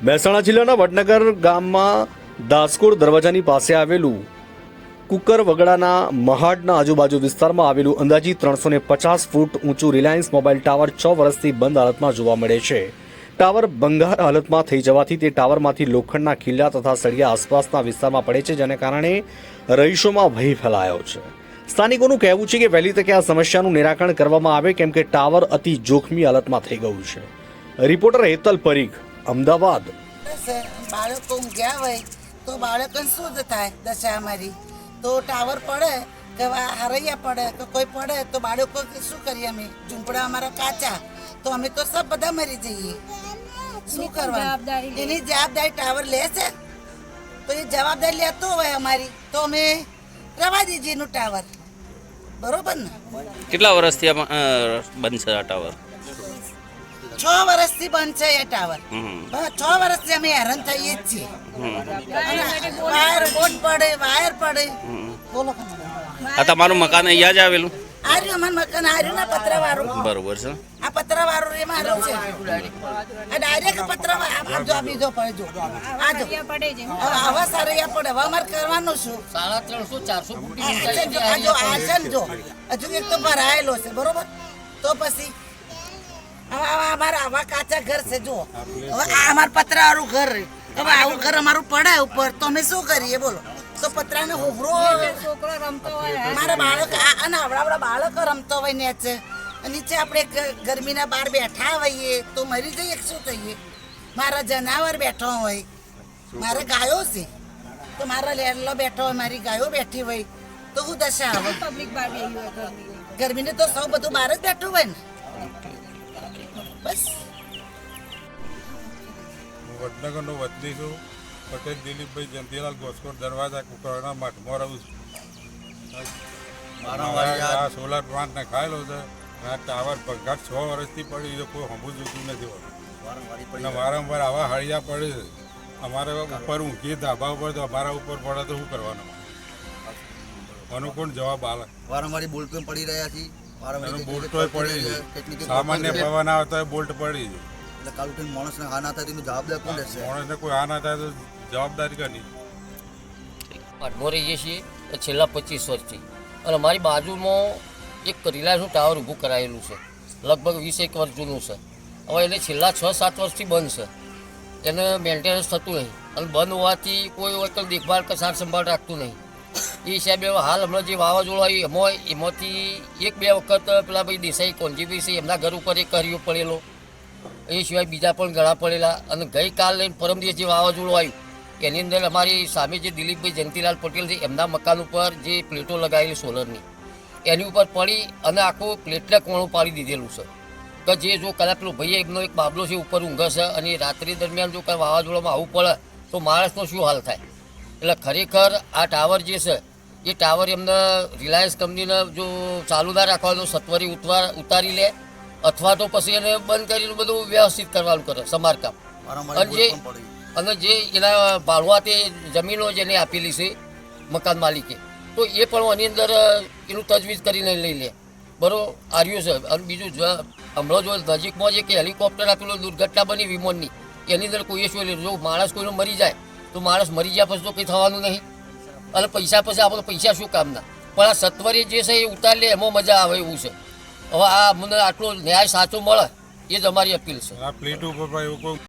મહેસાણા જિલ્લાના વડનગર ગામમાં દાસકોડ દરવાજાની પાસે આવેલું કુકર વગડાના મહાડના આજુબાજુ વિસ્તારમાં આવેલું અંદાજિત 350 ફૂટ ઊંચું રિલાયન્સ મોબાઈલ ટાવર 6 વર્ષથી બંધ હાલતમાં જોવા મળે છે. ટાવર ભંગાર હાલતમાં થઈ જવાથી તે ટાવરમાંથી લોખંડના ખીલા તથા સળિયા આસપાસના વિસ્તારમાં પડે છે, જેને કારણે રહીશોમાં ભય ફેલાયો છે. સ્થાનિકોનું કહેવું છે કે વહેલી તકે આ સમસ્યાનું નિરાકરણ કરવામાં આવે, કેમ કે ટાવર અતિ જોખમી હાલતમાં થઈ ગયું છે. રિપોર્ટર હેતલ પરીખ, અમદાવાદ. બાળકો ઊંઘ્યા હોય તો બાળકોને શું થાય દશા અમારી? તો ટાવર પડે કે હરૈયા પડે કે કોઈ પડે તો બાળકો શું કરીએ? અમે ઝૂંપડા અમારા કાચા, તો અમે તો સબ બધા મરી જઈએ. શું કરવાનું? એની જવાબદારી ટાવર લે છે, તો એ જવાબદારી લેતો હોય અમારી, તો અમે રવા દીજીએ એનું ટાવર. બરોબર ને? કેટલા વર્ષથી બંધ છે આ ટાવર? 6 વર્ષથી બંધ છે એ ટાવર. 6 વર્ષથી અમે હેરાન થઈએ જ છીએ. વાયર બોટ પડે, વાયર પડે. બોલો. આ તમારું મકાન અહીંયા જ આવેલું? આર્યું અમારું મકાન, આર્યું ના પતરા વાળું. બરોબર છે. આ પતરા વાળું એ મારું છે. આ ડાયરેક્ટ પતરા આ બીજો પડે. જો આ જો આવા સારા પડે. હવે અમારે કરવાનું શું? 350-400 ફૂટ આ જો આ છે ને, જો હજુ એક તો ભરાયેલો છે. બરોબર? તો પછી અમારા આવા કાચા ઘર છે. જો હવે આ અમારું પતરા વાળું ઘર, હવે આવું ઘર અમારું પડે ઉપર, તો અમે શું કરીએ બોલો? તો પતરાને હોભરો મારા બાળક અને આવડા બાળકો રમતો હોય નીચે, નીચે આપણે ગરમીના બહાર બેઠા હોઈએ તો મરી જઈએ, શું થઈએ? મારા જનાવર બેઠો હોય, મારે ગાયો છે, તો મારા લેરલો બેઠો હોય, મારી ગાયો બેઠી હોય, તો હું દશા આવે? ગરમીને તો સૌ બધું બહાર જ બેઠું હોય ને. બસ. વડનગરનો વતની છું. પટેલ દિલીપભાઈ જયંતિલાલ ગોસ્કોટ દરવાજા કુકરના મઠમાં રહું છું. આ સોલાર પ્લાન્ટ નખાયેલો છે. આ ટાવર ભંગાર 6 વર્ષથી પડી છે, કોઈ હંભું જોતું નથી હોતું. અને વારંવાર આવા હળિયા પડે છે. અમારે ઉપર ઊંઘીએ ધાબા ઉપર, તો અમારા ઉપર પડે તો શું કરવાનું? આનો કોણ જવાબ આલે? વારંવાર બોલ્ટ પડી રહ્યા છે. બોલ્ટ પડી છે. સામાન્ય પવન આવતા બોલ્ટ પડી છે. એટલે કાલ ઉઠીને માણસને હા ના થાય તેનું જવાબદાર કોણ રહેશે? માણસને કોઈ આ ના થાય તો જવાબદારી કોની? મઠમાં રહીએ છીએ છેલ્લા 25 વર્ષથી, અને મારી બાજુમાં એક રિલાયન્સનું ટાવર ઊભું કરાયેલું છે. લગભગ 20-21 વર્ષ જૂનું છે. હવે એને છેલ્લા 6-7 વર્ષથી બંધ છે. એને મેન્ટેનન્સ થતું નહીં, અને બંધ હોવાથી કોઈ વખત દેખભાળ કે સાર સંભાળ રાખતું નહીં. એ હિસાબે હાલ હમણાં જે વાવાઝોડું આવ્યું એમાંથી 1-2 વખત પેલા ભાઈ દેસાઈ કોંજીભાઈ છે, એમના ઘર ઉપર એક હરિયો પડેલો. એ સિવાય બીજા પણ ઘણા પડેલા. અને ગઈકાલ લઈને પરમ દિવસ જે વાવાઝોડું આવ્યું એની અંદર અમારી સામે જે દિલીપભાઈ જયંતિલાલ પટેલ છે, એમના મકાન ઉપર જે પ્લેટો લગાવેલી સોલરની, એની ઉપર પડી અને આખું પ્લેટને કોણું પાડી દીધેલું છે. કે જે જો કદાચ પેલો ભાઈ એમનો એક બાબલો છે ઉપર ઊંઘે છે, અને રાત્રિ દરમિયાન જો કાંઈ વાવાઝોડામાં આવવું પડે તો માણસનો શું હાલ થાય? એટલે ખરેખર આ ટાવર જે છે એ ટાવર એમને રિલાયન્સ કંપનીને જો ચાલુ ના રાખવાનો સત્વરી ઉતારી લે, અથવા તો પછી એને બંધ કરીને બધું વ્યવસ્થિત કરવાનું કરે સમારકામ. અને જે એના ભાડુઆ તે જમીનો જેને આપેલી છે મકાન માલિકે, તો એ પણ આની અંદર એનું તજવીજ કરીને લઈ લે. બરાબર આર્યું છે. અને બીજું હમણાં જો નજીકમાં જે કે હેલિકોપ્ટર આપેલું દુર્ઘટના બની વિમાનની, એની અંદર કોઈએ શું જો માણસ કોઈનો મરી જાય તો માણસ મરી ગયા પછી તો કંઈ થવાનું નહીં, અને પૈસા પછી આપણે પૈસા શું કામના? પણ આ સત્વરી જે છે એ ઉતારી લે, એમાં મજા આવે એવું છે. હવે આ મને આટલો ન્યાય સાચો મળે એ જ અમારી અપીલ છે. આ પ્લેટ ઉપર